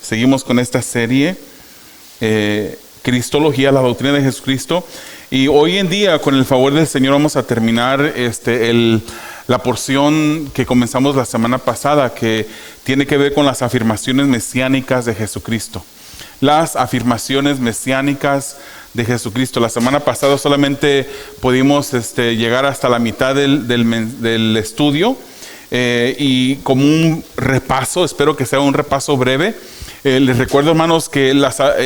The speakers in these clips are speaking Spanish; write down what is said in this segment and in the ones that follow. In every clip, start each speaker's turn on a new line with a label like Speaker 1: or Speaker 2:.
Speaker 1: Seguimos con esta serie, Cristología, la doctrina de Jesucristo. Y hoy en día, con el favor del Señor, vamos a terminar la porción que comenzamos la semana pasada, que tiene que ver con las afirmaciones mesiánicas de Jesucristo. Las afirmaciones mesiánicas de Jesucristo. La semana pasada solamente pudimos llegar hasta la mitad del estudio. Y como un repaso, espero que sea un repaso breve, les recuerdo, hermanos, que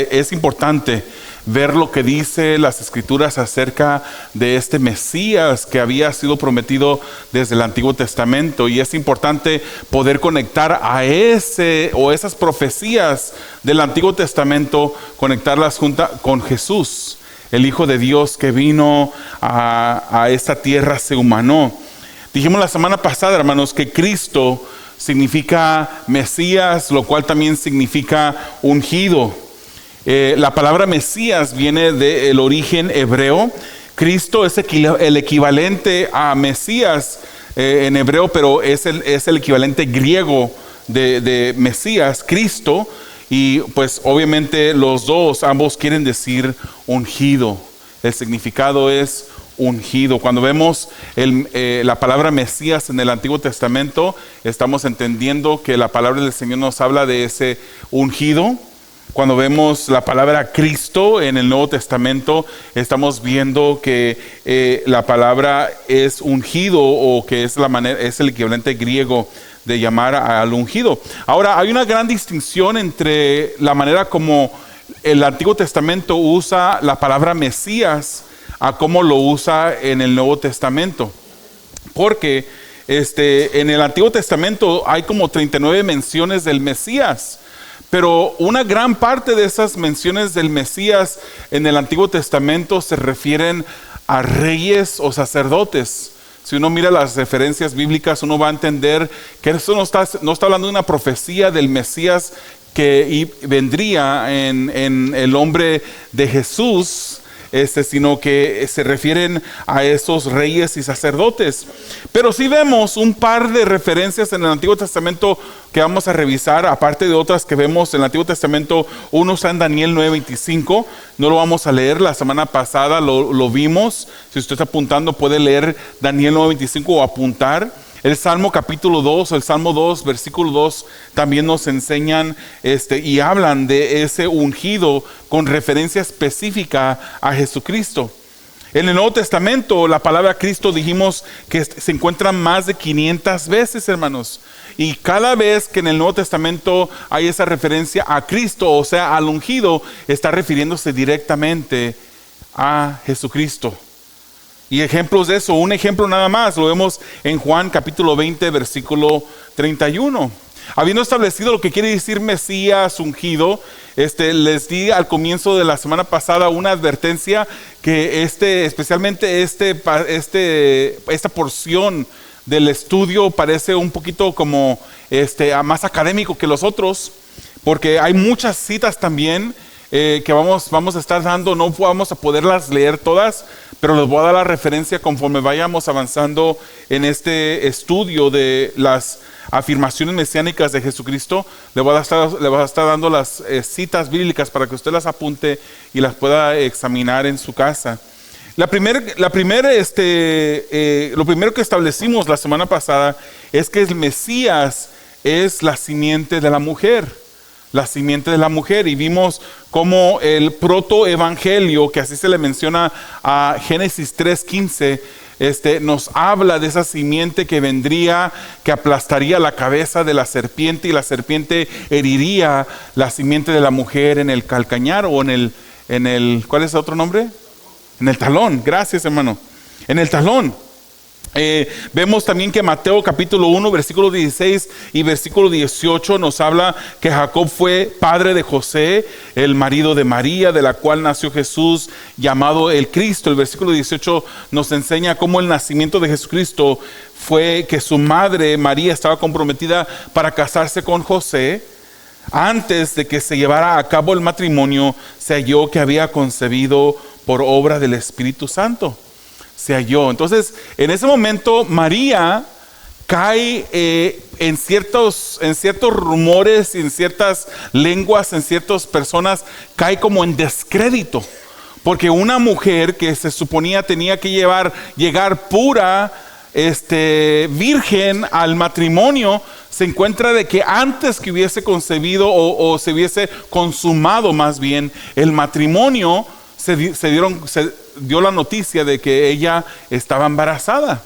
Speaker 1: es importante ver lo que dice las Escrituras acerca de este Mesías que había sido prometido desde el Antiguo Testamento, y es importante poder conectar a esas profecías del Antiguo Testamento, conectarlas con Jesús, el Hijo de Dios que vino a esta tierra, se humanó. Dijimos la semana pasada, hermanos, que Cristo significa Mesías, lo cual también significa ungido. La palabra Mesías viene del origen hebreo. Cristo es el equivalente a Mesías en hebreo, pero es el equivalente griego de Mesías, Cristo. Y pues obviamente ambos quieren decir ungido. El significado es ungido. Cuando vemos la palabra Mesías en el Antiguo Testamento, estamos entendiendo que la palabra del Señor nos habla de ese ungido. Cuando vemos la palabra Cristo en el Nuevo Testamento, estamos viendo que la palabra es ungido, o que es el equivalente griego de llamar al ungido. Ahora, hay una gran distinción entre la manera como el Antiguo Testamento usa la palabra Mesías a cómo lo usa en el Nuevo Testamento. Porque en el Antiguo Testamento hay como 39 menciones del Mesías, pero una gran parte de esas menciones del Mesías en el Antiguo Testamento se refieren a reyes o sacerdotes. Si uno mira las referencias bíblicas, uno va a entender que eso no está hablando de una profecía del Mesías que vendría en el nombre de Jesús, sino que se refieren a esos reyes y sacerdotes. Pero sí vemos un par de referencias en el Antiguo Testamento que vamos a revisar, aparte de otras que vemos en el Antiguo Testamento. Uno está en Daniel 9:25, no lo vamos a leer, la semana pasada lo vimos. Si usted está apuntando, puede leer Daniel 9:25 o apuntar. El Salmo capítulo 2, el Salmo 2, versículo 2, también nos enseñan y hablan de ese ungido con referencia específica a Jesucristo. En el Nuevo Testamento, la palabra Cristo dijimos que se encuentra más de 500 veces, hermanos. Y cada vez que en el Nuevo Testamento hay esa referencia a Cristo, o sea, al ungido, está refiriéndose directamente a Jesucristo. Y ejemplos de eso, un ejemplo nada más, lo vemos en Juan capítulo 20, versículo 31. Habiendo establecido lo que quiere decir Mesías, ungido, les di al comienzo de la semana pasada una advertencia que especialmente esta porción del estudio parece un poquito como más académico que los otros, porque hay muchas citas también que vamos a estar dando. No vamos a poderlas leer todas, pero les voy a dar la referencia conforme vayamos avanzando en este estudio de las afirmaciones mesiánicas de Jesucristo. Le voy a estar dando las citas bíblicas para que usted las apunte y las pueda examinar en su casa. Lo primero que establecimos la semana pasada es que el Mesías es la simiente de la mujer. La simiente de la mujer, y vimos cómo el protoevangelio, que así se le menciona a Génesis 3:15, nos habla de esa simiente que vendría, que aplastaría la cabeza de la serpiente, y la serpiente heriría la simiente de la mujer en el calcañar, o en el ¿cuál es el otro nombre? En el talón. Gracias, hermano. En el talón. Vemos también que Mateo capítulo 1, versículo 16 y versículo 18 nos habla que Jacob fue padre de José, el marido de María, de la cual nació Jesús, llamado el Cristo. El versículo 18 nos enseña cómo el nacimiento de Jesucristo fue que su madre María estaba comprometida para casarse con José. Antes de que se llevara a cabo el matrimonio, se halló que había concebido por obra del Espíritu Santo. Se halló. Entonces, en ese momento María cae en ciertos rumores, en ciertas lenguas, en ciertas personas, cae como en descrédito. Porque una mujer que se suponía tenía que llegar pura, virgen al matrimonio, se encuentra de que antes que hubiese concebido o se hubiese consumado más bien el matrimonio, se dio la noticia de que ella estaba embarazada.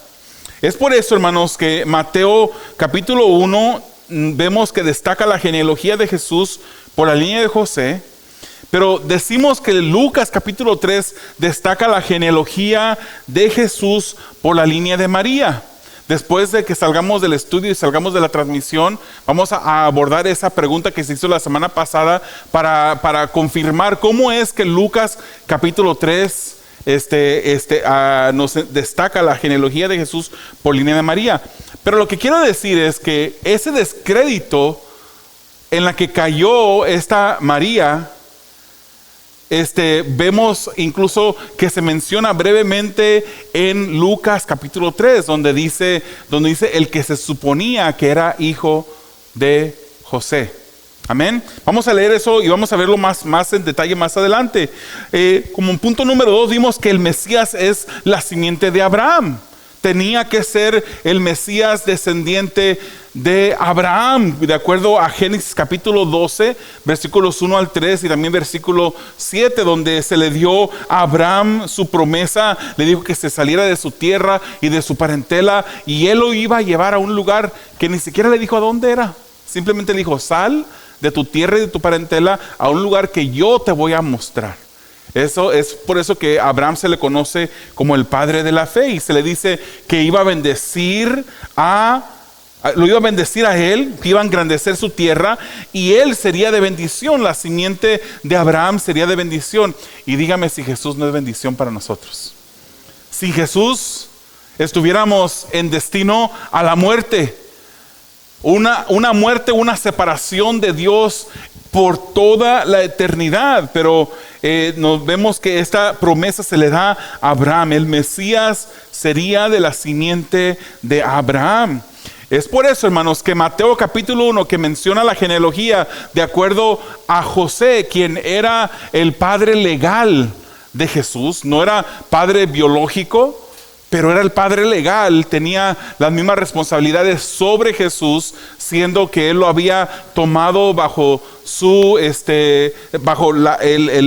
Speaker 1: Es por eso, hermanos, que Mateo capítulo 1 vemos que destaca la genealogía de Jesús por la línea de José. Pero decimos que Lucas capítulo 3 destaca la genealogía de Jesús por la línea de María. Después de que salgamos del estudio y salgamos de la transmisión, vamos a abordar esa pregunta que se hizo la semana pasada para confirmar cómo es que Lucas capítulo 3 nos destaca la genealogía de Jesús por línea de María. Pero lo que quiero decir es que ese descrédito en la que cayó esta María, vemos incluso que se menciona brevemente en Lucas capítulo 3, donde dice el que se suponía que era hijo de José. Amén. Vamos a leer eso y vamos a verlo más en detalle más adelante. Como un punto número 2, vimos que el Mesías es la simiente de Abraham. Tenía que ser el Mesías descendiente de Abraham, de acuerdo a Génesis capítulo 12, versículos 1 al 3 y también versículo 7, donde se le dio a Abraham su promesa. Le dijo que se saliera de su tierra y de su parentela, y él lo iba a llevar a un lugar que ni siquiera le dijo a dónde era. Simplemente le dijo: sal de tu tierra y de tu parentela a un lugar que yo te voy a mostrar. Eso es por eso que a Abraham se le conoce como el padre de la fe, y se le dice que iba a bendecir lo iba a bendecir a él, que iba a engrandecer su tierra, y él sería de bendición. La simiente de Abraham sería de bendición. Y dígame si Jesús no es bendición para nosotros. Si Jesús estuviéramos en destino a la muerte, una muerte, una separación de Dios por toda la eternidad, pero nos vemos que esta promesa se le da a Abraham. El Mesías sería de la simiente de Abraham. Es por eso, hermanos, que Mateo capítulo 1, que menciona la genealogía de acuerdo a José, quien era el padre legal de Jesús, no era padre biológico, pero era el padre legal, tenía las mismas responsabilidades sobre Jesús, siendo que él lo había tomado bajo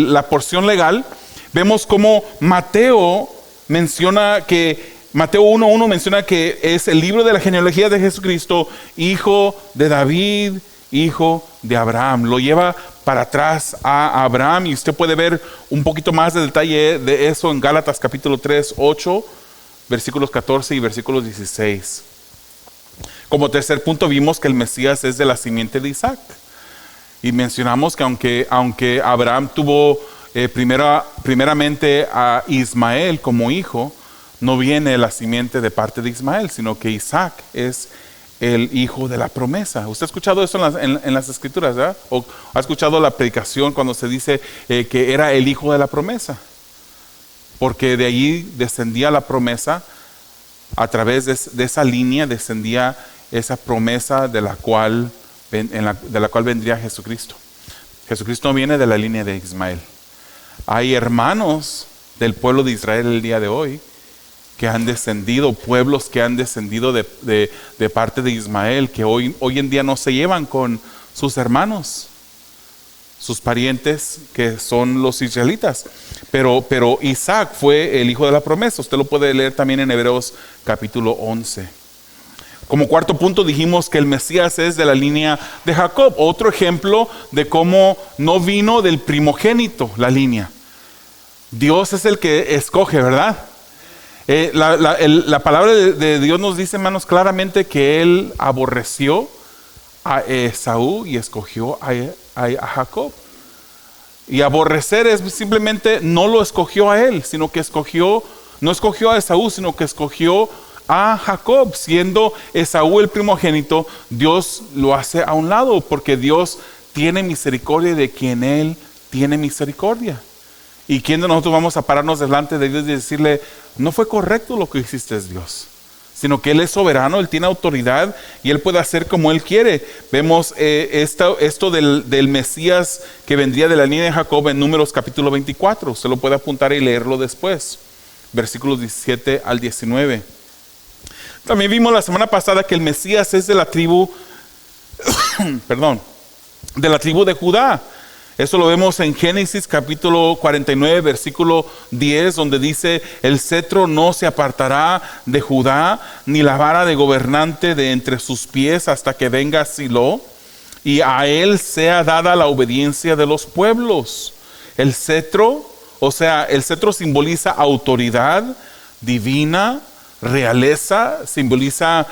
Speaker 1: la porción legal. Vemos cómo Mateo 1:1 menciona que es el libro de la genealogía de Jesucristo, hijo de David, hijo de Abraham. Lo lleva para atrás a Abraham, y usted puede ver un poquito más de detalle de eso en Gálatas capítulo 3, 8, versículos 14 y versículos 16. Como tercer punto, vimos que el Mesías es de la simiente de Isaac. Y mencionamos que aunque Abraham tuvo primeramente a Ismael como hijo, no viene la simiente de parte de Ismael, sino que Isaac es el hijo de la promesa. ¿Usted ha escuchado eso en las escrituras, verdad? ¿O ha escuchado la predicación cuando se dice que era el hijo de la promesa? Porque de allí descendía la promesa, a través de esa línea descendía esa promesa de la cual vendría Jesucristo. Jesucristo viene de la línea de Ismael. Hay hermanos del pueblo de Israel el día de hoy que han descendido, pueblos que han descendido de parte de Ismael, que hoy en día no se llevan con sus hermanos, sus parientes, que son los israelitas. Pero Isaac fue el hijo de la promesa. Usted lo puede leer también en Hebreos capítulo 11. Como cuarto punto, dijimos que el Mesías es de la línea de Jacob. Otro ejemplo de cómo no vino del primogénito la línea. Dios es el que escoge, ¿verdad? La palabra de Dios nos dice, hermanos, claramente que Él aborreció a Esaú y escogió a Jacob. Y aborrecer es simplemente no lo escogió a él, sino que no escogió a Esaú, sino que escogió a Jacob. Siendo Esaú el primogénito, Dios lo hace a un lado, porque Dios tiene misericordia de quien Él tiene misericordia. ¿Y quién de nosotros vamos a pararnos delante de Dios y decirle: no fue correcto lo que hiciste, Dios? sino que Él es soberano, Él tiene autoridad y Él puede hacer como Él quiere. Vemos esto del Mesías que vendría de la línea de Jacob en Números capítulo 24. Usted lo puede apuntar y leerlo después, versículos 17 al 19. También vimos la semana pasada que el Mesías es de la tribu, de la tribu de Judá. Eso lo vemos en Génesis capítulo 49, versículo 10, donde dice: el cetro no se apartará de Judá, ni la vara de gobernante de entre sus pies, hasta que venga Silo, y a él sea dada la obediencia de los pueblos. El cetro, o sea, el cetro simboliza autoridad divina, realeza, simboliza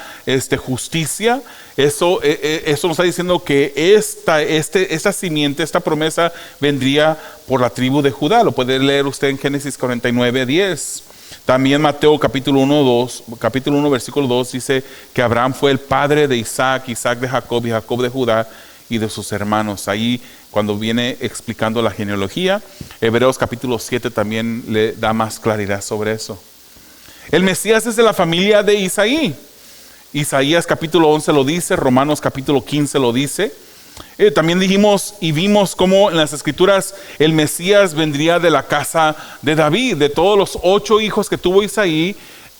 Speaker 1: justicia. Eso nos está diciendo que esta simiente, esta promesa vendría por la tribu de Judá. Lo puede leer usted en Génesis 49, 10. También Mateo capítulo 1 versículo 2 dice que Abraham fue el padre de Isaac, Isaac de Jacob y Jacob de Judá y de sus hermanos. Ahí cuando viene explicando la genealogía. Hebreos capítulo 7 también le da más claridad sobre eso. El Mesías es de la familia de Isaí. Isaías capítulo 11 lo dice, Romanos capítulo 15 lo dice. También dijimos y vimos cómo en las escrituras el Mesías vendría de la casa de David. De todos los 8 hijos que tuvo Isaí,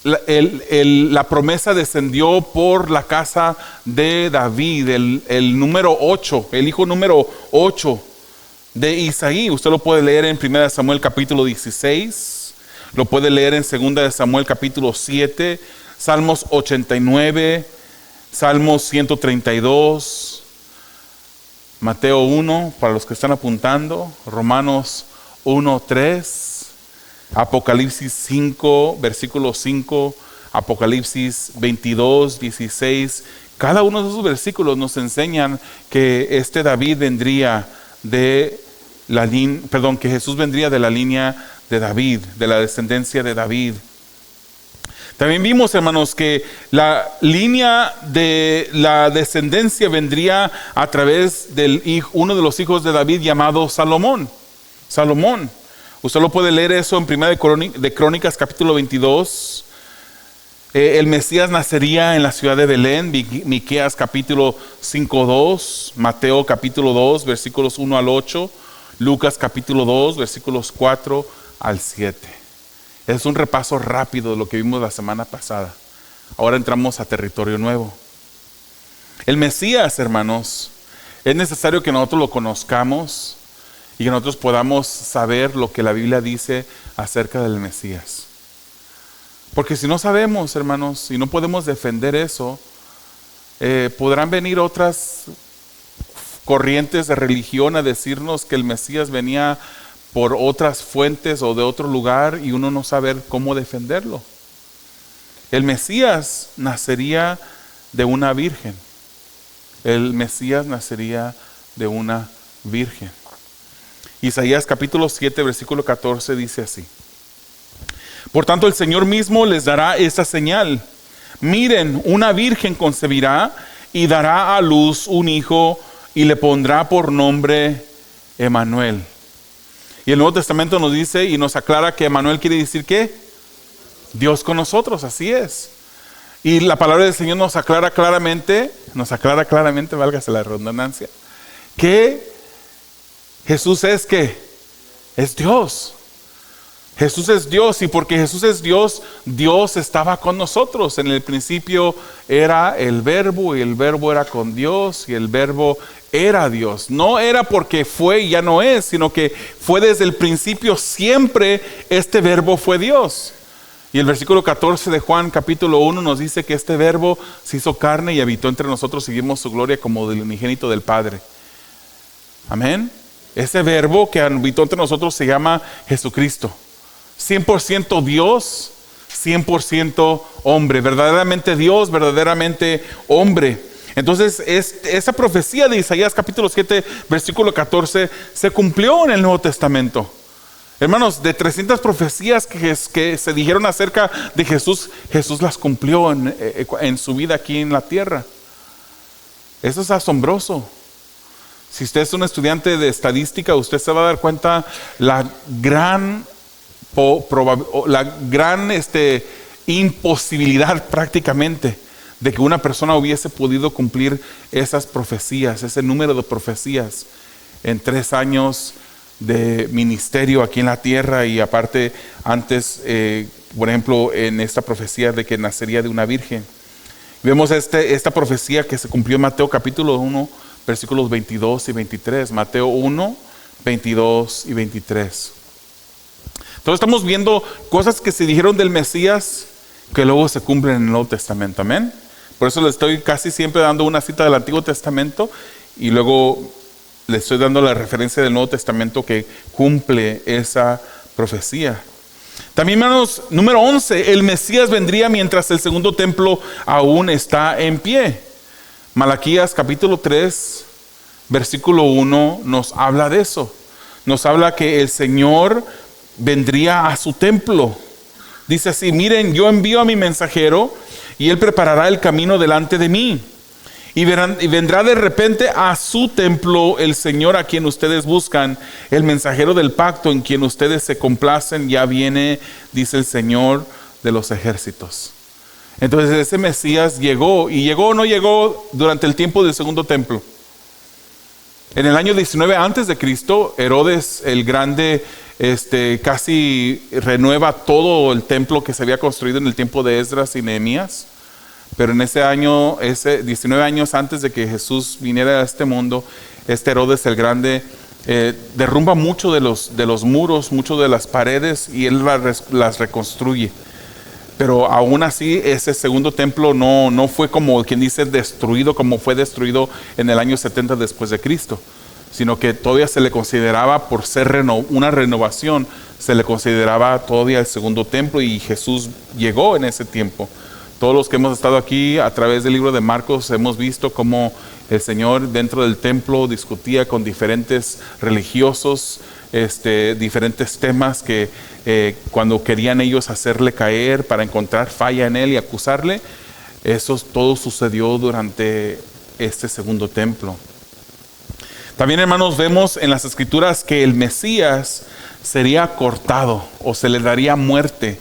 Speaker 1: la promesa descendió por la casa de David, el número 8, el hijo número 8 de Isaí. Usted lo puede leer en 1 Samuel capítulo 16, lo puede leer en 2 Samuel capítulo 7, Salmos 89, Salmos 132, Mateo 1, para los que están apuntando, Romanos 1, 3, Apocalipsis 5, versículo 5, Apocalipsis 22, 16. Cada uno de esos versículos nos enseñan que David vendría de la línea, que Jesús vendría de la línea de David, de la descendencia de David. También vimos, hermanos, que la línea de la descendencia vendría a través de uno de los hijos de David llamado Salomón. Usted lo puede leer eso en 1 de Crónicas capítulo 22. El Mesías nacería en la ciudad de Belén, Miqueas capítulo 5:2, Mateo capítulo 2, versículos 1 al 8, Lucas capítulo 2, versículos 4 al 7. Es un repaso rápido de lo que vimos la semana pasada. Ahora entramos a territorio nuevo. El Mesías, hermanos, es necesario que nosotros lo conozcamos y que nosotros podamos saber lo que la Biblia dice acerca del Mesías. Porque si no sabemos, hermanos, y no podemos defender eso, podrán venir otras corrientes de religión a decirnos que el Mesías venía por otras fuentes o de otro lugar y uno no saber cómo defenderlo. El Mesías nacería de una virgen. El Mesías nacería de una virgen. Isaías capítulo 7, versículo 14 dice así: por tanto el Señor mismo les dará esta señal. Miren, una virgen concebirá y dará a luz un hijo y le pondrá por nombre Emmanuel. Y el Nuevo Testamento nos dice y nos aclara que Emmanuel quiere decir ¿qué? Dios con nosotros, así es. Y la palabra del Señor nos aclara claramente, válgase la redundancia, que Jesús es ¿qué? Es Dios. Jesús es Dios, y porque Jesús es Dios, Dios estaba con nosotros. En el principio era el Verbo, y el Verbo era con Dios, y el Verbo era Dios. No era porque fue y ya no es, sino que fue desde el principio, siempre este Verbo fue Dios. Y el versículo 14 de Juan capítulo 1 nos dice que este Verbo se hizo carne y habitó entre nosotros, y vimos su gloria como del unigénito del Padre. Amén. Ese Verbo que habitó entre nosotros se llama Jesucristo. 100% Dios, 100% hombre, verdaderamente Dios, verdaderamente hombre. Entonces esa profecía de Isaías capítulo 7 versículo 14 se cumplió en el Nuevo Testamento. Hermanos, de 300 profecías que se dijeron acerca de Jesús, Jesús las cumplió en su vida aquí en la tierra. Eso es asombroso. Si usted es un estudiante de estadística, usted se va a dar cuenta la gran imposibilidad prácticamente de que una persona hubiese podido cumplir esas profecías, ese número de profecías en 3 años de ministerio aquí en la tierra, y aparte antes, por ejemplo, en esta profecía de que nacería de una virgen. Vemos esta profecía que se cumplió en Mateo capítulo 1, versículos 22 y 23. Mateo 1, 22 y 23. Entonces estamos viendo cosas que se dijeron del Mesías que luego se cumplen en el Nuevo Testamento. Amén. Por eso le estoy casi siempre dando una cita del Antiguo Testamento y luego le estoy dando la referencia del Nuevo Testamento que cumple esa profecía. También, hermanos, número 11, el Mesías vendría mientras el segundo templo aún está en pie. Malaquías capítulo 3, versículo 1 nos habla de eso. Nos habla que el Señor vendría a su templo. Dice así: miren, yo envío a mi mensajero y él preparará el camino delante de mí. Y vendrá de repente a su templo el Señor a quien ustedes buscan, el mensajero del pacto en quien ustedes se complacen, ya viene, dice el Señor de los ejércitos. Entonces ese Mesías llegó, y llegó o no llegó durante el tiempo del segundo templo. En el año 19 antes de Cristo, Herodes el Grande casi renueva todo el templo que se había construido en el tiempo de Esdras y Nehemías. Pero en ese año, 19 años antes de que Jesús viniera a este mundo, Herodes el Grande derrumba mucho de los muros, mucho de las paredes, y él las reconstruye. Pero aún así ese segundo templo no fue, como quien dice, destruido como fue destruido en el año 70 después de Cristo, sino que todavía se le consideraba, por ser una renovación, se le consideraba todavía el segundo templo, y Jesús llegó en ese tiempo. Todos los que hemos estado aquí a través del libro de Marcos hemos visto cómo el Señor dentro del templo discutía con diferentes religiosos, diferentes temas que cuando querían ellos hacerle caer para encontrar falla en él y acusarle. Eso todo sucedió durante este segundo templo. También, hermanos, vemos en las Escrituras que el Mesías sería cortado o se le daría muerte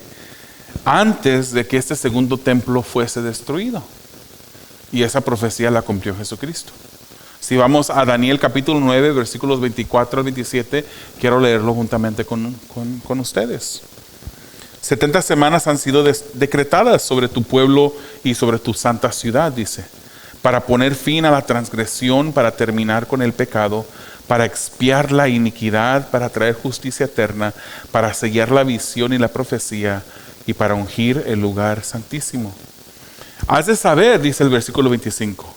Speaker 1: antes de que este segundo templo fuese destruido. Y esa profecía la cumplió Jesucristo. Si vamos a Daniel capítulo 9, versículos 24 al 27, quiero leerlo juntamente con ustedes. 70 semanas han sido decretadas sobre tu pueblo y sobre tu santa ciudad, dice, para poner fin a la transgresión, para terminar con el pecado, para expiar la iniquidad, para traer justicia eterna, para sellar la visión y la profecía, y para ungir el lugar santísimo. Has de saber, dice el versículo 25,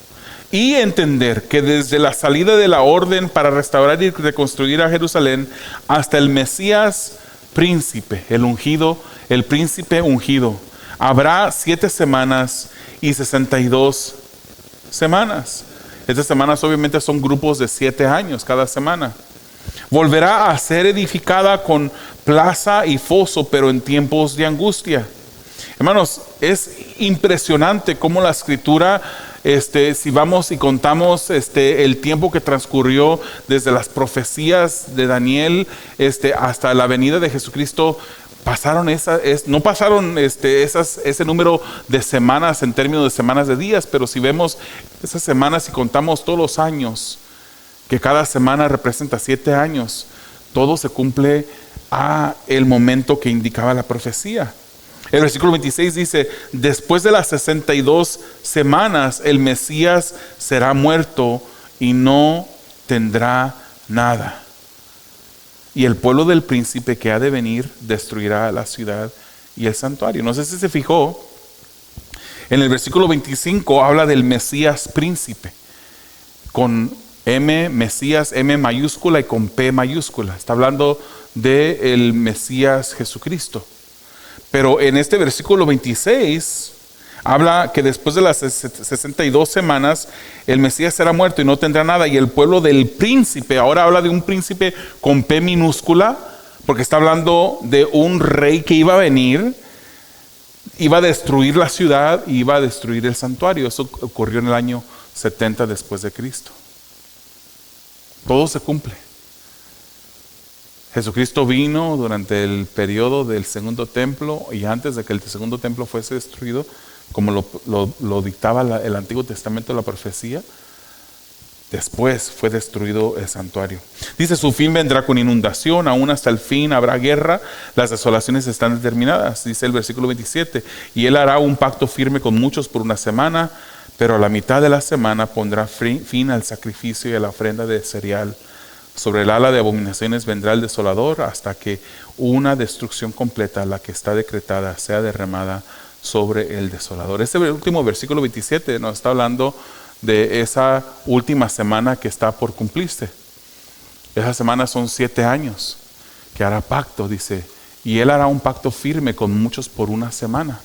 Speaker 1: y entender que desde la salida de la orden para restaurar y reconstruir a Jerusalén hasta el Mesías príncipe, el ungido, el príncipe ungido, habrá 7 semanas y 62 semanas. Estas semanas obviamente son grupos de 7 años cada semana. Volverá a ser edificada con plaza y foso, pero en tiempos de angustia. Hermanos, es impresionante cómo la Escritura, si vamos y contamos el tiempo que transcurrió desde las profecías de Daniel hasta la venida de Jesucristo, no pasaron ese número de semanas en términos de semanas de días, pero si vemos esas semanas y contamos todos los años, que cada semana representa 7 años, todo se cumple a el momento que indicaba la profecía. El versículo 26 dice: después de las 62 semanas el Mesías será muerto y no tendrá nada. Y el pueblo del príncipe que ha de venir destruirá la ciudad y el santuario. No sé si se fijó, en el versículo 25 habla del Mesías príncipe, con M, Mesías, M mayúscula y con P mayúscula. Está hablando del Mesías Jesucristo. Pero en este versículo 26 habla que después de las 62 semanas el Mesías será muerto y no tendrá nada. Y el pueblo del príncipe, ahora habla de un príncipe con P minúscula, porque está hablando de un rey que iba a venir, iba a destruir la ciudad y iba a destruir el santuario. Eso ocurrió en el año 70 después de Cristo. Todo se cumple. Jesucristo vino durante el periodo del segundo templo y antes de que el segundo templo fuese destruido, como lo dictaba el Antiguo Testamento, la profecía. Después fue destruido el santuario. Dice, su fin vendrá con inundación, aún hasta el fin habrá guerra, las desolaciones están determinadas. Dice el versículo 27, y él hará un pacto firme con muchos por una semana, pero a la mitad de la semana pondrá fin al sacrificio y a la ofrenda de cereal. Sobre el ala de abominaciones vendrá el desolador hasta que una destrucción completa, la que está decretada, sea derramada sobre el desolador. Este último versículo 27 nos está hablando de esa última semana que está por cumplirse. Esa semana son 7 años que hará pacto, dice, y él hará un pacto firme con muchos por una semana.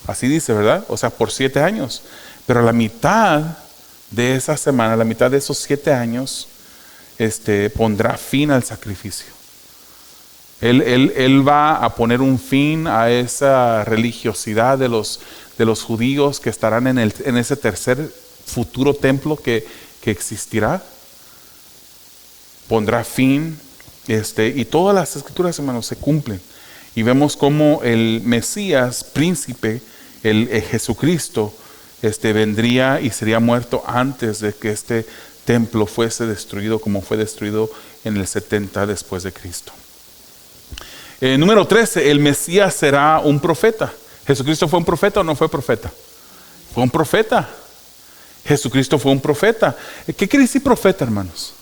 Speaker 1: Así dice, ¿verdad? O sea, por 7 años. Pero a la mitad de esa semana, a la mitad de esos 7 años, pondrá fin al sacrificio. Él va a poner un fin a esa religiosidad de los judíos que estarán en ese tercer futuro templo que existirá. Pondrá fin, y todas las escrituras, hermanos, se cumplen. Y vemos cómo el Mesías, príncipe, el Jesucristo, vendría y sería muerto antes de que este templo fuese destruido, como fue destruido en el 70 después de Cristo. Número 13, el Mesías será un profeta. ¿Jesucristo fue un profeta o no fue profeta? Fue un profeta. Jesucristo fue un profeta. ¿Qué quiere decir profeta, hermanos?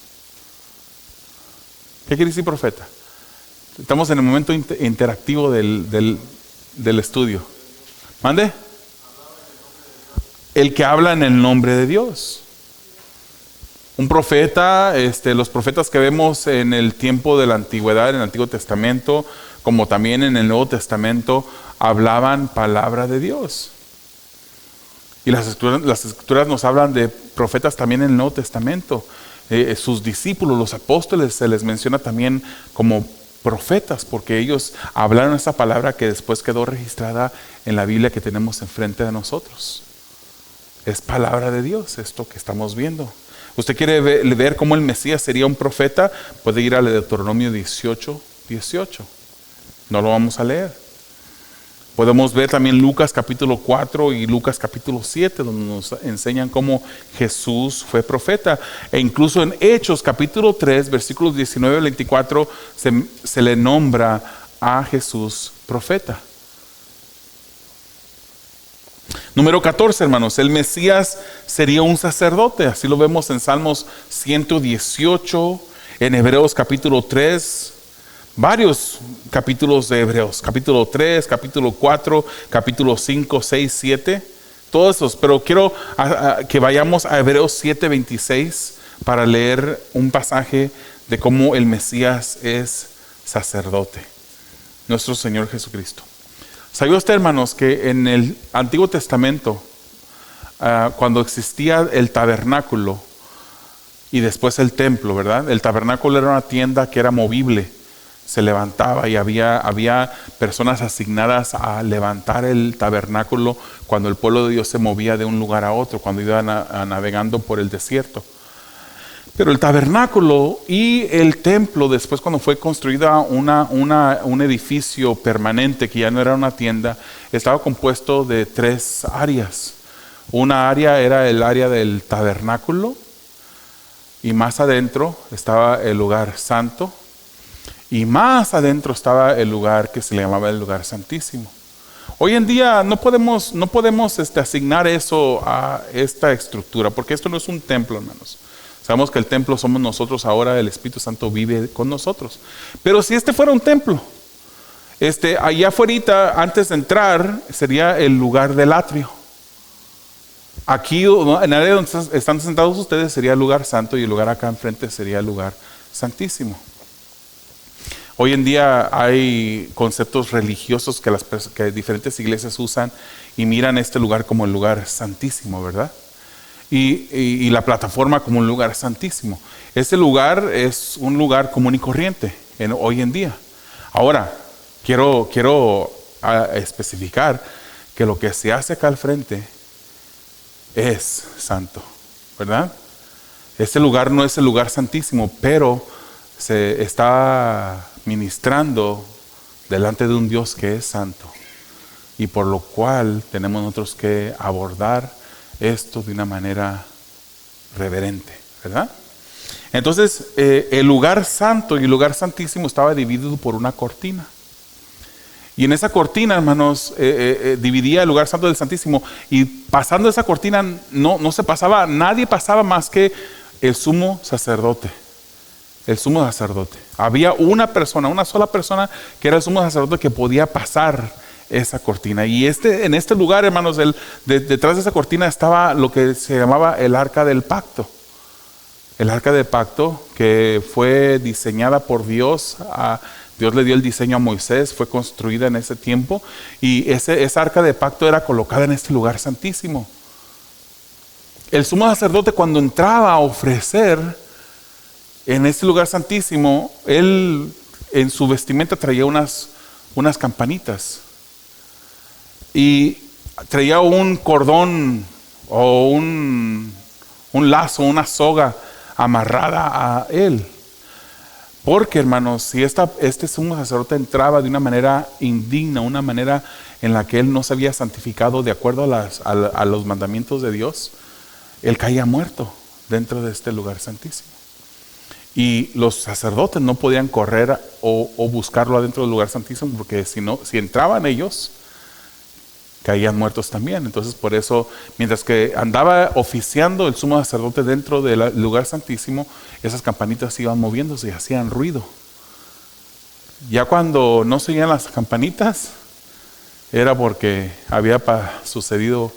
Speaker 1: ¿Qué quiere decir profeta? Estamos en el momento interactivo del estudio. ¿Mande? El que habla en el nombre de Dios. Un profeta, los profetas que vemos en el tiempo de la antigüedad, en el Antiguo Testamento, como también en el Nuevo Testamento, hablaban palabra de Dios. Y las escrituras nos hablan de profetas también en el Nuevo Testamento. Sus discípulos, los apóstoles, se les menciona también como profetas, porque ellos hablaron esa palabra que después quedó registrada en la Biblia que tenemos enfrente de nosotros. Es palabra de Dios esto que estamos viendo. ¿Usted quiere ver cómo el Mesías sería un profeta? Puede ir al Deuteronomio 18:18. No lo vamos a leer. Podemos ver también Lucas capítulo 4 y Lucas capítulo 7, donde nos enseñan cómo Jesús fue profeta. E incluso en Hechos capítulo 3, versículos 19 al 24, se le nombra a Jesús profeta. Número 14, hermanos, el Mesías sería un sacerdote. Así lo vemos en Salmos 118, en Hebreos capítulo 3, varios capítulos de Hebreos, capítulo 3, capítulo 4, capítulo 5, 6, 7, todos esos. Pero quiero que vayamos a Hebreos 7:26 para leer un pasaje de cómo el Mesías es sacerdote, nuestro Señor Jesucristo. ¿Sabía usted, hermanos, que en el Antiguo Testamento, cuando existía el tabernáculo y después el templo, ¿verdad? El tabernáculo era una tienda que era movible, se levantaba y había personas asignadas a levantar el tabernáculo cuando el pueblo de Dios se movía de un lugar a otro, cuando iban navegando por el desierto. Pero el tabernáculo y el templo, después cuando fue construida un edificio permanente que ya no era una tienda, estaba compuesto de 3 áreas. Una área era el área del tabernáculo y más adentro estaba el lugar santo y más adentro estaba el lugar que se le llamaba el lugar santísimo. Hoy en día no podemos asignar eso a esta estructura, porque esto no es un templo, hermanos. Sabemos que el templo somos nosotros ahora, el Espíritu Santo vive con nosotros. Pero si este fuera un templo, allá afuera, antes de entrar, sería el lugar del atrio. Aquí, en el área donde están sentados ustedes, sería el lugar santo, y el lugar acá enfrente sería el lugar santísimo. Hoy en día hay conceptos religiosos que diferentes iglesias usan y miran este lugar como el lugar santísimo, ¿verdad? Y la plataforma como un lugar santísimo. Este lugar es un lugar común y corriente hoy en día. Ahora, quiero especificar que lo que se hace acá al frente es santo, ¿verdad? Este lugar no es el lugar santísimo, pero se está ministrando delante de un Dios que es santo, y por lo cual tenemos nosotros que abordar esto de una manera reverente, ¿verdad? Entonces, el lugar santo y el lugar santísimo estaba dividido por una cortina. Y en esa cortina, hermanos, dividía el lugar santo del santísimo. Y pasando esa cortina, no se pasaba, nadie pasaba más que el sumo sacerdote. El sumo sacerdote. Había una sola persona, que era el sumo sacerdote, que podía pasar esa cortina. Y en este lugar, hermanos, detrás de esa cortina estaba lo que se llamaba el arca del pacto. El arca del pacto, que fue diseñada por Dios. Dios le dio el diseño a Moisés, fue construida en ese tiempo. Y esa arca de pacto era colocada en este lugar santísimo. El sumo sacerdote, cuando entraba a ofrecer en este lugar santísimo, él en su vestimenta traía unas campanitas. Y traía un cordón o un lazo, una soga amarrada a él. Porque, hermanos, si este sumo sacerdote entraba de una manera indigna, una manera en la que él no se había santificado de acuerdo a los mandamientos de Dios, él caía muerto dentro de este lugar santísimo. Y los sacerdotes no podían correr o buscarlo adentro del lugar santísimo, porque si entraban ellos, caían muertos también. Entonces, por eso, mientras que andaba oficiando el sumo sacerdote dentro del lugar santísimo, esas campanitas iban moviéndose y hacían ruido. Ya cuando no se oían las campanitas, era porque había sucedido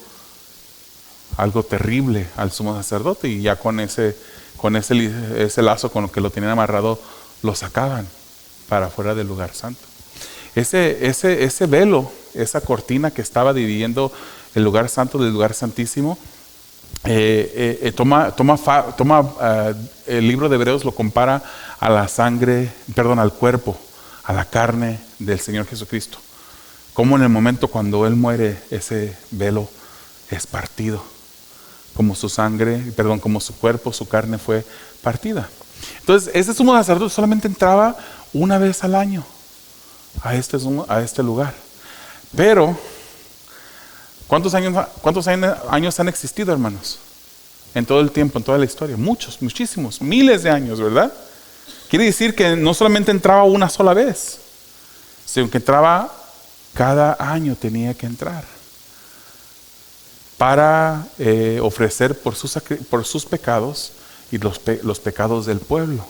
Speaker 1: algo terrible al sumo sacerdote, y ya con ese lazo con el que lo tenían amarrado, lo sacaban para afuera del lugar santo. Ese velo, esa cortina que estaba dividiendo el lugar santo del lugar santísimo, el libro de Hebreos lo compara a al cuerpo, a la carne del Señor Jesucristo. Como en el momento cuando Él muere, ese velo es partido, como su cuerpo, su carne fue partida. Entonces, ese sumo sacerdote solamente entraba una vez al año a este lugar. Pero, ¿cuántos años han existido, hermanos? En todo el tiempo, en toda la historia. Muchísimos, miles de años, ¿verdad? Quiere decir que no solamente entraba una sola vez, sino que entraba cada año, tenía que entrar para ofrecer por sus pecados y los pecados del pueblo.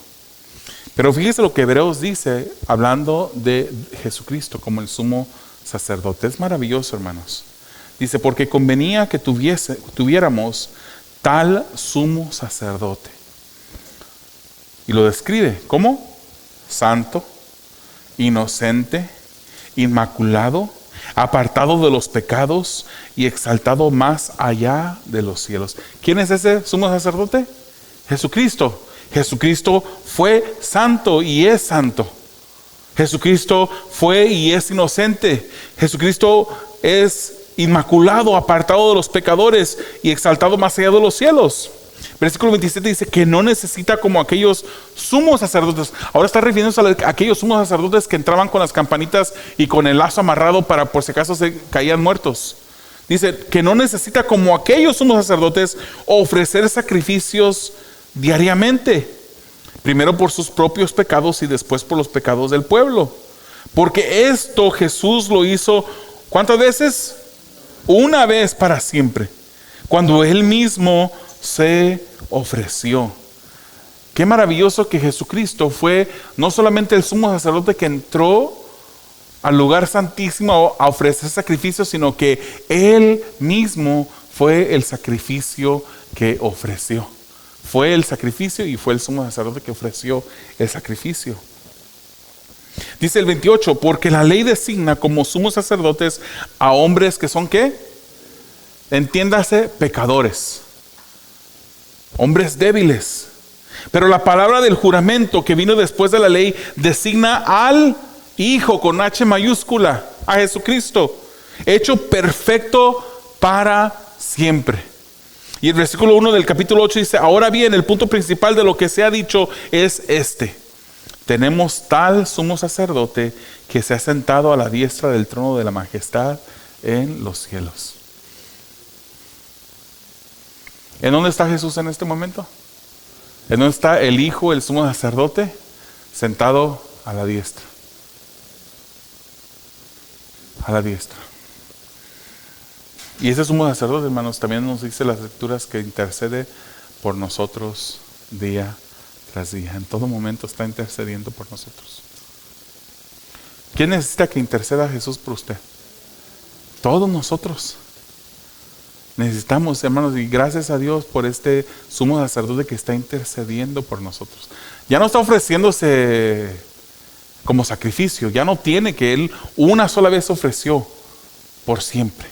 Speaker 1: Pero fíjese lo que Hebreos dice, hablando de Jesucristo como el sumo sacerdote. Es maravilloso, hermanos. Dice, porque convenía que tuviéramos tal sumo sacerdote. Y lo describe como santo, inocente, inmaculado, apartado de los pecados y exaltado más allá de los cielos. ¿Quién es ese sumo sacerdote? Jesucristo. Jesucristo fue santo y es santo. Jesucristo fue y es inocente. Jesucristo es inmaculado, apartado de los pecadores y exaltado más allá de los cielos. Versículo 27 dice que no necesita como aquellos sumos sacerdotes. Ahora está refiriéndose a aquellos sumos sacerdotes que entraban con las campanitas y con el lazo amarrado para por si acaso se caían muertos. Dice que no necesita como aquellos sumos sacerdotes ofrecer sacrificios diariamente, primero por sus propios pecados y después por los pecados del pueblo, porque esto Jesús lo hizo ¿cuántas veces? Una vez para siempre, cuando Él mismo se ofreció. Qué maravilloso que Jesucristo fue no solamente el sumo sacerdote que entró al lugar santísimo a ofrecer sacrificios, sino que Él mismo fue el sacrificio que ofreció. Fue el sacrificio y fue el sumo sacerdote que ofreció el sacrificio. Dice el 28, porque la ley designa como sumos sacerdotes a hombres que son ¿qué? Entiéndase, pecadores, hombres débiles. Pero la palabra del juramento que vino después de la ley designa al Hijo con H mayúscula, a Jesucristo, hecho perfecto para siempre. Y el versículo 1 del capítulo 8 dice, ahora bien, el punto principal de lo que se ha dicho es este: tenemos tal sumo sacerdote que se ha sentado a la diestra del trono de la majestad en los cielos. ¿En dónde está Jesús en este momento? ¿En dónde está el Hijo, el sumo sacerdote? Sentado a la diestra. A la diestra. Y ese sumo sacerdote, hermanos, también nos dice las Escrituras que intercede por nosotros día tras día. En todo momento está intercediendo por nosotros. ¿Quién necesita que interceda a Jesús por usted? Todos nosotros. Necesitamos, hermanos, y gracias a Dios por este sumo sacerdote que está intercediendo por nosotros. Ya no está ofreciéndose como sacrificio. Ya no tiene que Él una sola vez ofreció por siempre.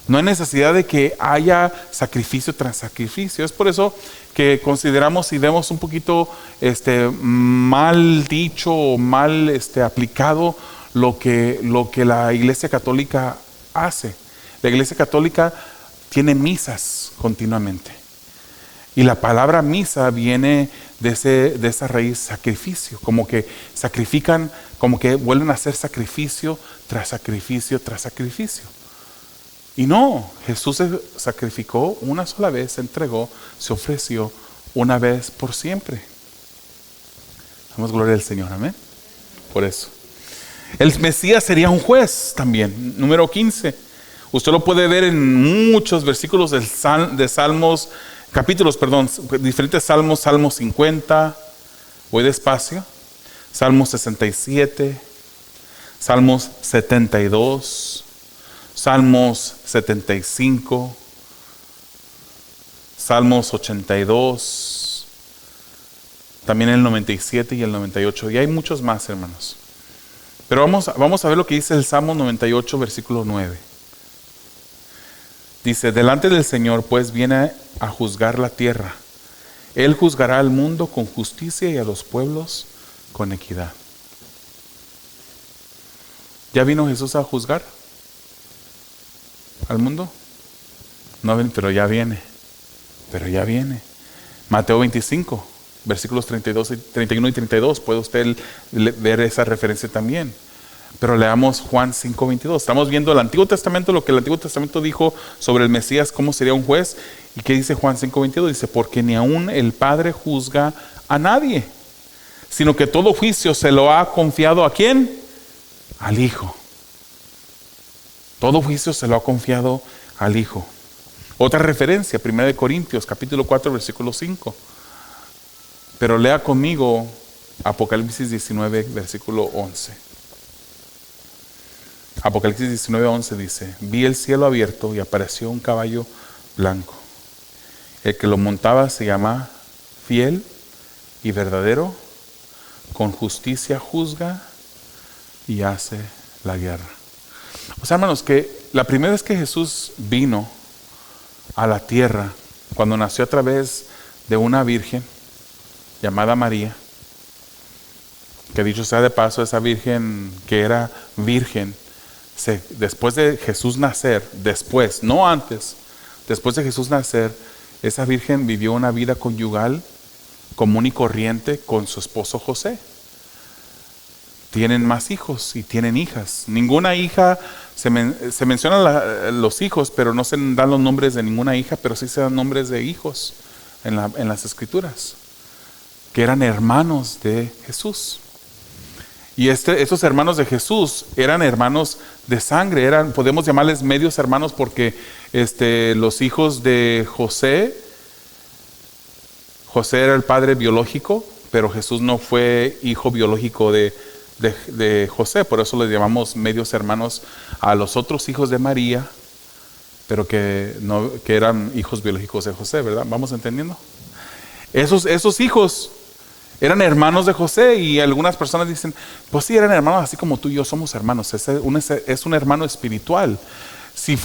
Speaker 1: No hay necesidad de que haya sacrificio tras sacrificio. Es por eso que consideramos y vemos un poquito mal dicho o mal aplicado lo que la Iglesia Católica hace. La Iglesia Católica tiene misas continuamente. Y la palabra misa viene de esa raíz sacrificio. Como que sacrifican, como que vuelven a hacer sacrificio tras sacrificio tras sacrificio. Y no, Jesús se sacrificó una sola vez, se entregó, se ofreció una vez por siempre. Damos gloria al Señor, amén. Por eso. El Mesías sería un juez también, número 15. Usted lo puede ver en muchos versículos de Salmos, capítulos, perdón, diferentes salmos, Salmo 50, voy despacio, Salmo 67, Salmos 72, Salmos 75, Salmos 82, también el 97 y el 98, y hay muchos más, hermanos. Pero vamos a ver lo que dice el Salmo 98, versículo 9. Dice, delante del Señor pues viene a juzgar la tierra. Él juzgará al mundo con justicia y a los pueblos con equidad. ¿Ya vino Jesús a juzgar al mundo? No, pero ya viene. Pero ya viene. Mateo 25, versículos 31 y 32. Puede usted ver esa referencia también. Pero leamos Juan 5:22. Estamos viendo el Antiguo Testamento, lo que el Antiguo Testamento dijo sobre el Mesías, cómo sería un juez. ¿Y qué dice Juan 5:22? Dice, porque ni aun el Padre juzga a nadie, sino que todo juicio se lo ha confiado ¿a quién? Al Hijo. Todo juicio se lo ha confiado al Hijo. Otra referencia, 1 Corintios, capítulo 4, versículo 5. Pero lea conmigo Apocalipsis 19, versículo 11. Apocalipsis 19:11 dice, vi el cielo abierto y apareció un caballo blanco. El que lo montaba se llama Fiel y Verdadero, con justicia juzga y hace la guerra. O sea, hermanos, que la primera vez que Jesús vino a la tierra, cuando nació a través de una virgen llamada María, que dicho sea de paso, esa virgen que era virgen, después de Jesús nacer, después, no antes, después de Jesús nacer, esa virgen vivió una vida conyugal común y corriente con su esposo José. Tienen más hijos y tienen hijas. Ninguna hija, se mencionan los hijos, pero no se dan los nombres de ninguna hija, pero sí se dan nombres de hijos en las Escrituras, que eran hermanos de Jesús. Y estos hermanos de Jesús eran hermanos de sangre, podemos llamarles medios hermanos porque los hijos de José era el padre biológico, pero Jesús no fue hijo biológico de José, por eso les llamamos medios hermanos a los otros hijos de María, pero que eran hijos biológicos de José, ¿verdad? ¿Vamos entendiendo? Esos hijos eran hermanos de José y algunas personas dicen, pues sí, eran hermanos así como tú y yo somos hermanos. Es un hermano espiritual. Si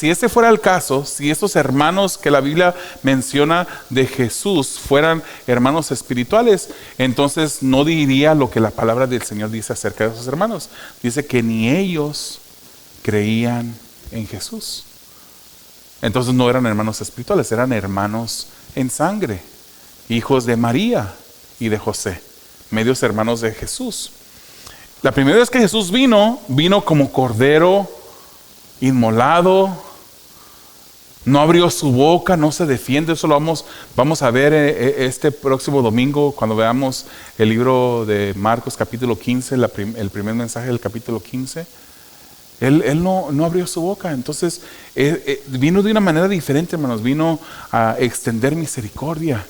Speaker 1: ese fuera el caso, si estos hermanos que la Biblia menciona de Jesús fueran hermanos espirituales, entonces no diría lo que la palabra del Señor dice acerca de esos hermanos. Dice que ni ellos creían en Jesús. Entonces no eran hermanos espirituales, eran hermanos en sangre, hijos de María y de José, medios hermanos de Jesús. La primera vez que Jesús vino como cordero inmolado, no abrió su boca, no se defiende. Eso lo vamos a ver este próximo domingo cuando veamos el libro de Marcos capítulo 15, el primer mensaje del capítulo 15. Él no abrió su boca. Entonces vino de una manera diferente, hermanos. Vino a extender misericordia,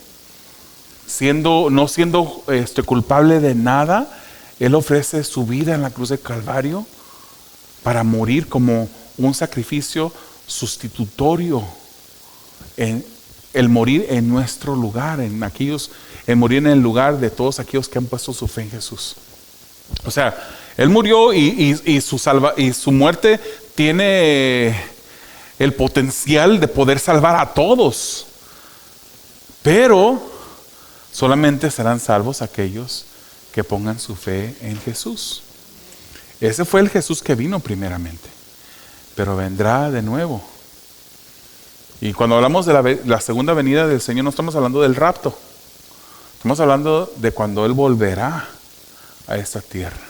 Speaker 1: no siendo culpable de nada. Él ofrece su vida en la cruz de Calvario para morir como un sacrificio sustitutorio, el morir en nuestro lugar, en morir en el lugar de todos aquellos que han puesto su fe en Jesús. O sea, Él murió y su muerte tiene el potencial de poder salvar a todos, pero solamente serán salvos aquellos que pongan su fe en Jesús. Ese fue el Jesús que vino primeramente, pero vendrá de nuevo. Y cuando hablamos de la segunda venida del Señor, no estamos hablando del rapto, estamos hablando de cuando Él volverá a esta tierra.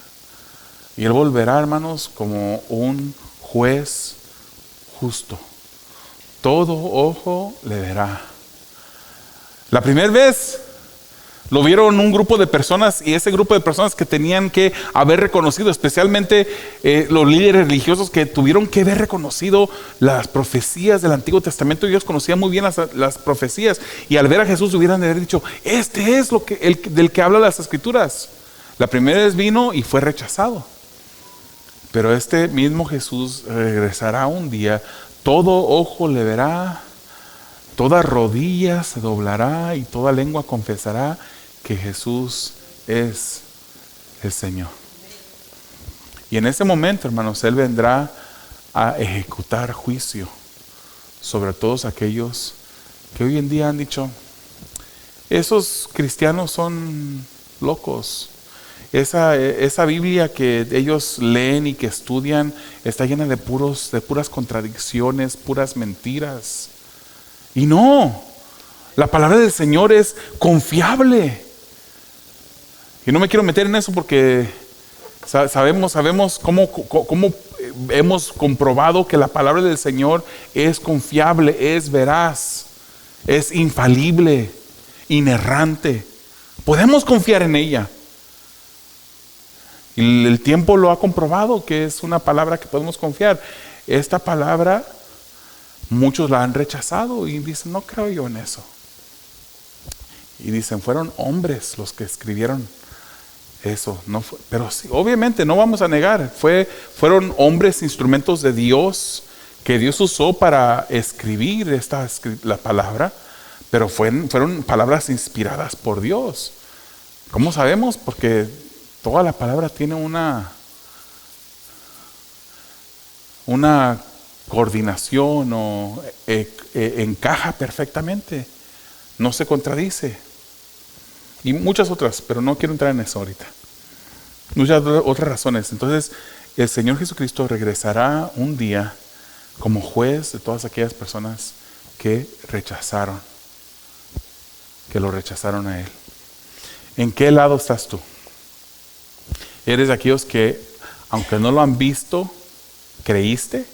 Speaker 1: Y Él volverá, hermanos, como un juez justo. Todo ojo le verá. La primera vez lo vieron un grupo de personas, y ese grupo de personas que tenían que haber reconocido, especialmente los líderes religiosos, que tuvieron que haber reconocido las profecías del Antiguo Testamento. Ellos conocían muy bien las profecías, y al ver a Jesús hubieran de haber dicho: este es del que habla las Escrituras. La primera vez vino y fue rechazado, pero este mismo Jesús regresará un día. Todo ojo le verá, toda rodilla se doblará y toda lengua confesará que Jesús es el Señor. Y en ese momento, hermanos, Él vendrá a ejecutar juicio sobre todos aquellos que hoy en día han dicho: esos cristianos son locos. Esa Biblia que ellos leen y que estudian está llena de puras contradicciones, puras mentiras. Y no, la palabra del Señor es confiable. Y no me quiero meter en eso porque sabemos cómo hemos comprobado que la palabra del Señor es confiable, es veraz, es infalible, inerrante. Podemos confiar en ella. Y el tiempo lo ha comprobado que es una palabra que podemos confiar. Esta palabra, muchos la han rechazado y dicen: no creo yo en eso. Y dicen: fueron hombres los que escribieron eso. No fue, pero sí, obviamente no vamos a negar, fueron hombres, instrumentos de Dios, que Dios usó para escribir la palabra, pero fueron palabras inspiradas por Dios. ¿Cómo sabemos? Porque toda la palabra tiene una coordinación, o encaja perfectamente, no se contradice. Y muchas otras, pero no quiero entrar en eso ahorita. Muchas otras razones. Entonces, el Señor Jesucristo regresará un día como juez de todas aquellas personas que lo rechazaron a Él. ¿En qué lado estás tú? ¿Eres de aquellos que, aunque no lo han visto, creíste?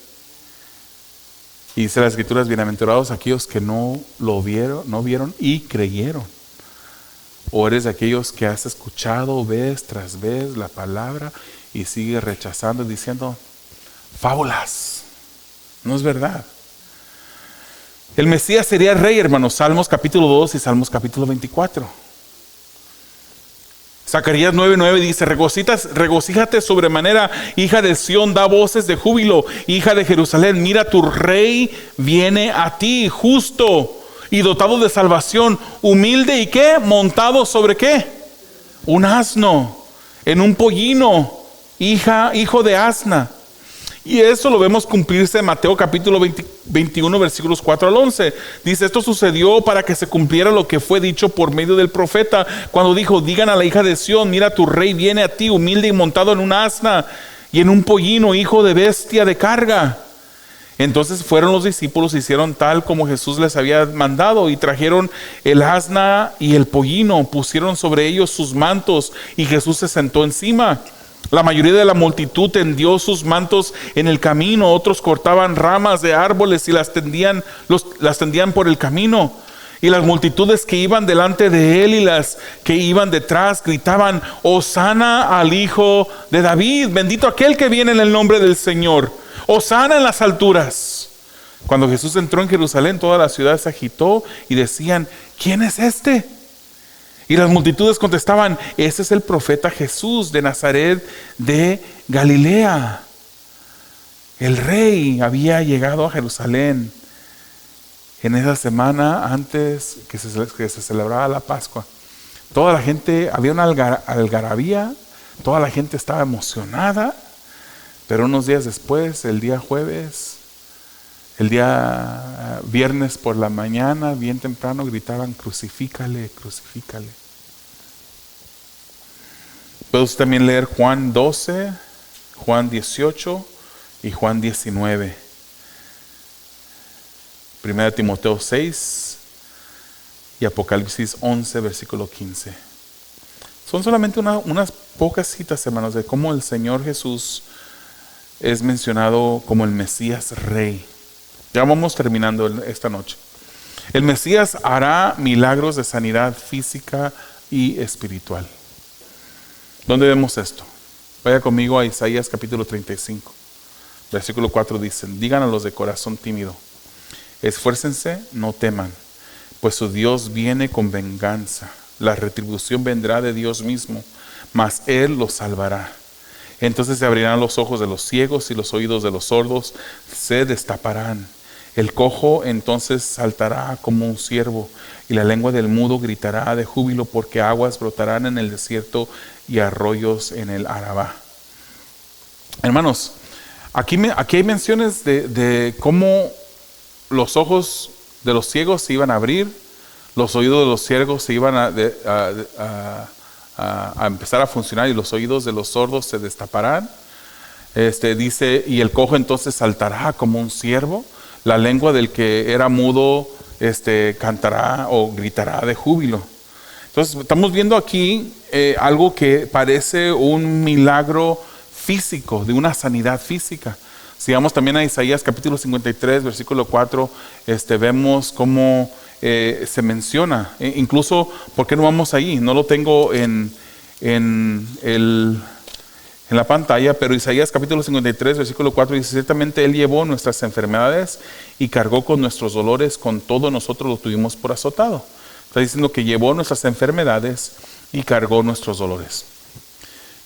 Speaker 1: Y dice las Escrituras: bienaventurados aquellos que no vieron y creyeron. ¿O eres de aquellos que has escuchado vez tras vez la palabra y sigues rechazando, diciendo: fábulas, no es verdad? El Mesías sería rey, hermanos. Salmos capítulo 2 y Salmos capítulo 24. Zacarías 9:9 dice: regocíjate sobremanera, hija de Sión, da voces de júbilo, hija de Jerusalén, mira, tu rey viene a ti, justo y dotado de salvación, humilde y ¿qué? Montado sobre ¿qué? Un asno, en un pollino, hijo de asna. Y eso lo vemos cumplirse en Mateo capítulo 21 versículos 4 al 11. Dice: esto sucedió para que se cumpliera lo que fue dicho por medio del profeta, cuando dijo: digan a la hija de Sión, mira, tu rey viene a ti, humilde y montado en un asna y en un pollino, hijo de bestia de carga. Entonces fueron los discípulos, hicieron tal como Jesús les había mandado y trajeron el asna y el pollino, pusieron sobre ellos sus mantos y Jesús se sentó encima. La mayoría de la multitud tendió sus mantos en el camino, otros cortaban ramas de árboles y las tendían por el camino. Y las multitudes que iban delante de él y las que iban detrás gritaban: Hosana al Hijo de David, bendito aquel que viene en el nombre del Señor, Hosana en las alturas. Cuando Jesús entró en Jerusalén, toda la ciudad se agitó y decían: ¿quién es este? Y las multitudes contestaban: ese es el profeta Jesús de Nazaret de Galilea. El rey había llegado a Jerusalén en esa semana antes que se celebraba la Pascua. Toda la gente, había una algarabía, toda la gente estaba emocionada, pero unos días después, el día jueves, el día viernes por la mañana, bien temprano, gritaban: crucifícale, crucifícale. Puedes también leer Juan 12, Juan 18 y Juan 19. 1 Timoteo 6 y Apocalipsis 11, versículo 15. Son solamente unas pocas citas, hermanos, de cómo el Señor Jesús es mencionado como el Mesías Rey. Ya vamos terminando esta noche. El Mesías hará milagros de sanidad física y espiritual. ¿Dónde vemos esto? Vaya conmigo a Isaías capítulo 35. Versículo 4 dicen: digan a los de corazón tímido, esfuércense, no teman, pues su Dios viene con venganza. La retribución vendrá de Dios mismo, mas Él los salvará. Entonces se abrirán los ojos de los ciegos y los oídos de los sordos se destaparán. El cojo entonces saltará como un ciervo y la lengua del mudo gritará de júbilo, porque aguas brotarán en el desierto y arroyos en el Arabá. Hermanos, aquí hay menciones de cómo los ojos de los ciegos se iban a abrir, los oídos de los ciegos se iban a empezar a funcionar y los oídos de los sordos se destaparán. Dice: y el cojo entonces saltará como un ciervo, la lengua del que era mudo cantará o gritará de júbilo. Entonces estamos viendo aquí algo que parece un milagro físico, de una sanidad física. Si vamos también a Isaías capítulo 53, versículo 4, vemos cómo se menciona. Incluso, ¿por qué no vamos ahí? No lo tengo en la pantalla, pero Isaías capítulo 53, versículo 4 dice: ciertamente Él llevó nuestras enfermedades y cargó con nuestros dolores, con todo nosotros lo tuvimos por azotado. Está diciendo que llevó nuestras enfermedades y cargó nuestros dolores.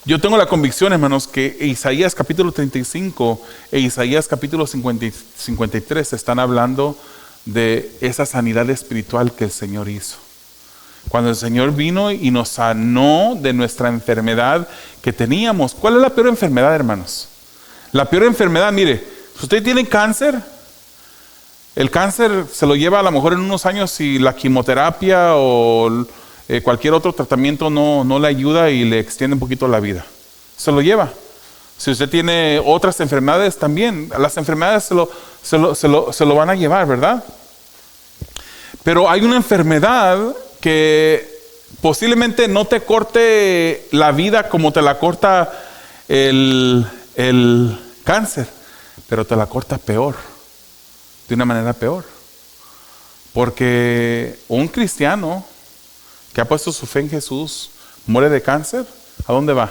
Speaker 1: Yo tengo la convicción, hermanos, que Isaías capítulo 35 e Isaías capítulo 53 están hablando de esa sanidad espiritual que el Señor hizo. Cuando el Señor vino y nos sanó de nuestra enfermedad que teníamos. ¿Cuál es la peor enfermedad, hermanos? La peor enfermedad, mire, si usted tiene cáncer, el cáncer se lo lleva a lo mejor en unos años si la quimioterapia o cualquier otro tratamiento no le ayuda y le extiende un poquito la vida. Se lo lleva. Si usted tiene otras enfermedades también, las enfermedades se lo van a llevar, ¿verdad? Pero hay una enfermedad que posiblemente no te corte la vida como te la corta el cáncer, pero te la corta peor, de una manera peor. Porque un cristiano que ha puesto su fe en Jesús muere de cáncer, ¿a dónde va?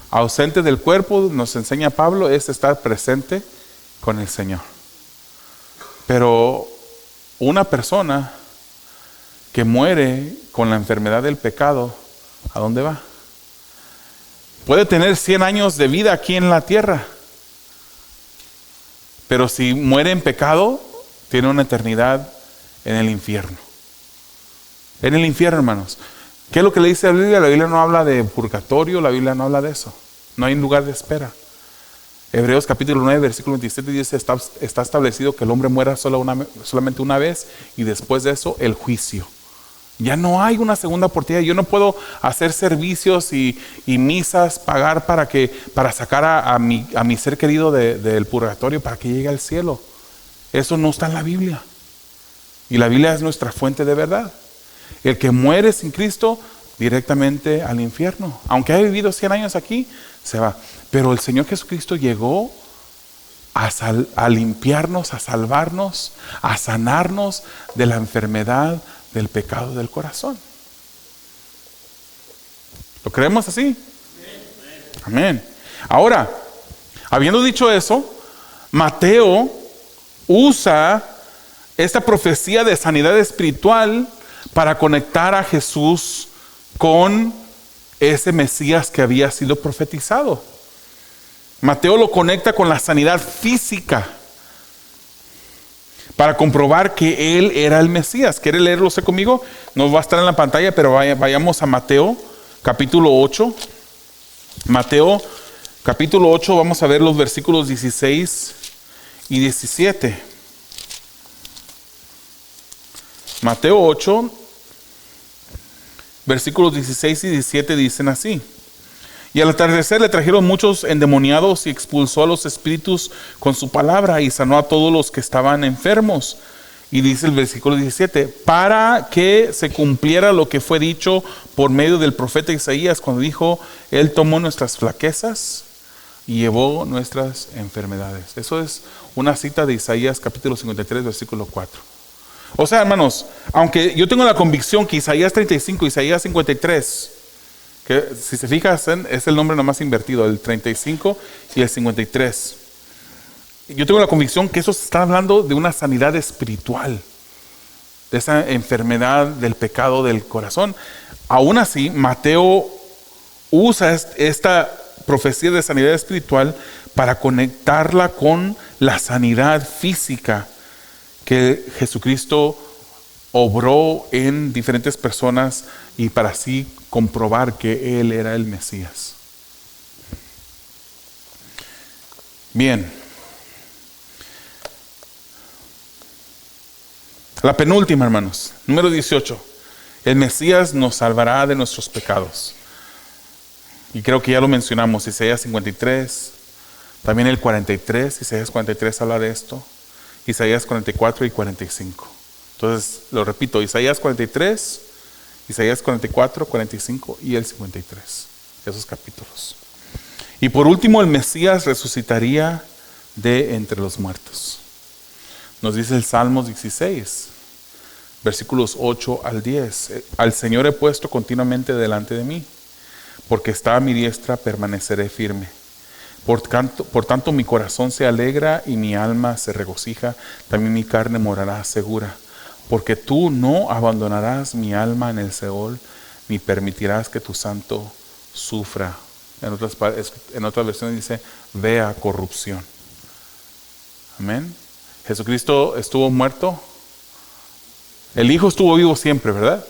Speaker 1: Ausente del cuerpo, nos enseña Pablo, es estar presente con el Señor. Pero una persona que muere con la enfermedad del pecado, ¿a dónde va? Puede tener 100 años de vida aquí en la tierra, pero si muere en pecado, tiene una eternidad en el infierno. En el infierno, hermanos. ¿Qué es lo que le dice la Biblia? La Biblia no habla de purgatorio, la Biblia no habla de eso. No hay lugar de espera. Hebreos capítulo 9, versículo 27 dice: está establecido que el hombre muera solamente una vez y después de eso el juicio. Ya no hay una segunda oportunidad. Yo no puedo hacer servicios y misas, pagar para sacar a mi ser querido del purgatorio para que llegue al cielo. Eso no está en la Biblia. Y la Biblia es nuestra fuente de verdad. El que muere sin Cristo, directamente al infierno. Aunque haya vivido 100 años aquí, se va. Pero el Señor Jesucristo llegó a limpiarnos, a salvarnos, a sanarnos de la enfermedad del pecado del corazón. ¿Lo creemos así? Amén. Ahora, habiendo dicho eso, Mateo usa esta profecía de sanidad espiritual para conectar a Jesús con ese Mesías que había sido profetizado. Mateo lo conecta con la sanidad física para comprobar que Él era el Mesías. ¿Quiere leerlo usted conmigo? No va a estar en la pantalla, pero vayamos a Mateo capítulo 8. Mateo capítulo 8, vamos a ver los versículos 16 y 17. Mateo 8, versículos 16 y 17 dicen así: y al atardecer le trajeron muchos endemoniados y expulsó a los espíritus con su palabra y sanó a todos los que estaban enfermos. Y dice el versículo 17, para que se cumpliera lo que fue dicho por medio del profeta Isaías cuando dijo, Él tomó nuestras flaquezas y llevó nuestras enfermedades. Eso es una cita de Isaías capítulo 53, versículo 4. O sea, hermanos, aunque yo tengo la convicción que Isaías 35, Isaías 53, que si se fijan es el nombre nomás invertido, el 35 y el 53. Yo tengo la convicción que eso se está hablando de una sanidad espiritual, de esa enfermedad del pecado del corazón. Aún así, Mateo usa esta profecía de sanidad espiritual para conectarla con la sanidad física que Jesucristo obró en diferentes personas y para así comprobar que Él era el Mesías. Bien. La penúltima, hermanos, número 18. El Mesías nos salvará de nuestros pecados. Y creo que ya lo mencionamos, Isaías 53, también el 43, Isaías 43 habla de esto, Isaías 44 y 45. Entonces, lo repito, Isaías 43, Isaías 44, 45 y el 53, esos capítulos. Y por último, el Mesías resucitaría de entre los muertos. Nos dice el Salmos 16, versículos 8 al 10. Al Señor he puesto continuamente delante de mí, porque está a mi diestra, permaneceré firme. Por tanto, mi corazón se alegra y mi alma se regocija, también mi carne morará segura. Porque tú no abandonarás mi alma en el Seol, ni permitirás que tu santo sufra. En otras versiones dice, vea corrupción. Amén. Jesucristo estuvo muerto. El Hijo estuvo vivo siempre, ¿verdad?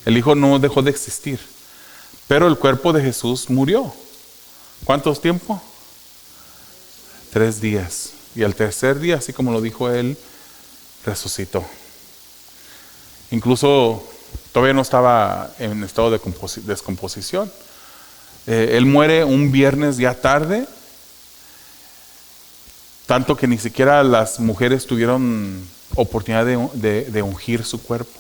Speaker 1: El Hijo no dejó de existir. Pero el cuerpo de Jesús murió. ¿Cuántos tiempo? 3 días. Y al tercer día, así como lo dijo Él, resucitó. Incluso todavía no estaba en estado de descomposición. Él muere un viernes ya tarde, tanto que ni siquiera las mujeres tuvieron oportunidad de ungir su cuerpo.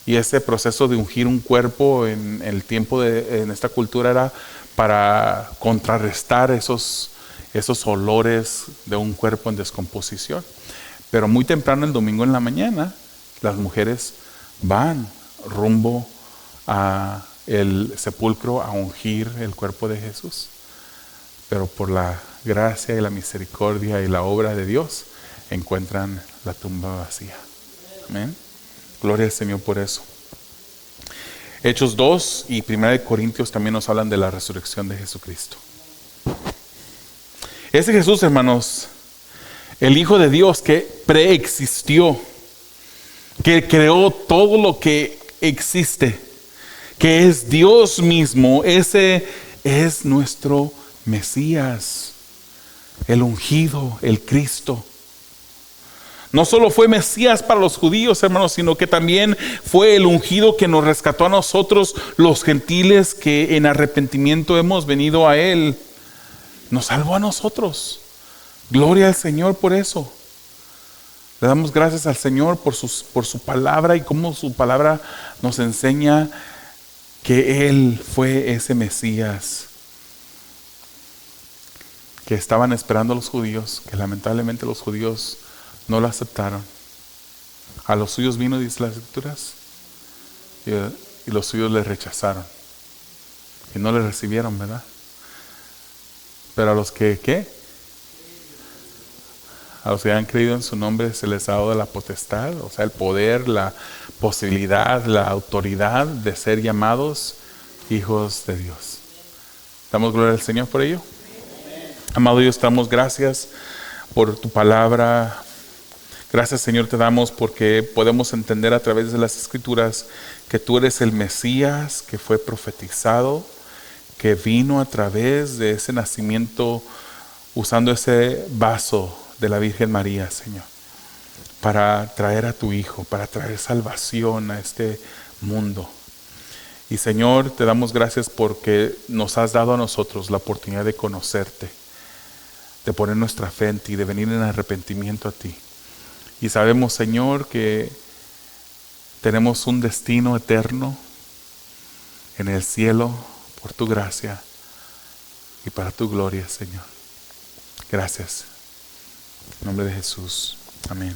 Speaker 1: Y ese proceso de ungir un cuerpo en el tiempo en esta cultura era para contrarrestar esos olores de un cuerpo en descomposición. Pero muy temprano el domingo en la mañana, las mujeres van rumbo a el sepulcro a ungir el cuerpo de Jesús. Pero por la gracia y la misericordia y la obra de Dios, encuentran la tumba vacía. Amén. Gloria al Señor por eso. Hechos 2 y 1 Corintios también nos hablan de la resurrección de Jesucristo. Ese Jesús, hermanos, el Hijo de Dios que preexistió, que creó todo lo que existe, que es Dios mismo, ese es nuestro Mesías, el ungido, el Cristo. No solo fue Mesías para los judíos, hermanos, sino que también fue el ungido que nos rescató a nosotros, los gentiles, que en arrepentimiento hemos venido a Él. Nos salvó a nosotros. Gloria al Señor por eso. Le damos gracias al Señor por su palabra y cómo su palabra nos enseña que Él fue ese Mesías que estaban esperando los judíos, que lamentablemente los judíos no lo aceptaron. A los suyos vino, dice las Escrituras, y los suyos le rechazaron y no le recibieron, ¿verdad? Pero a los que, ¿qué? A los que han creído en su nombre se les ha dado la potestad, o sea, el poder, la posibilidad, la autoridad de ser llamados hijos de Dios. ¿Damos gloria al Señor por ello? Amado Dios, te damos gracias por tu palabra. Gracias, Señor, te damos porque podemos entender a través de las Escrituras que tú eres el Mesías que fue profetizado, que vino a través de ese nacimiento usando ese vaso de la Virgen María, Señor, para traer a tu Hijo, para traer salvación a este mundo. Y Señor, te damos gracias porque nos has dado a nosotros la oportunidad de conocerte, de poner nuestra fe en ti, de venir en arrepentimiento a ti. Y sabemos, Señor, que tenemos un destino eterno en el cielo por tu gracia y para tu gloria, Señor. Gracias. En nombre de Jesús. Amén.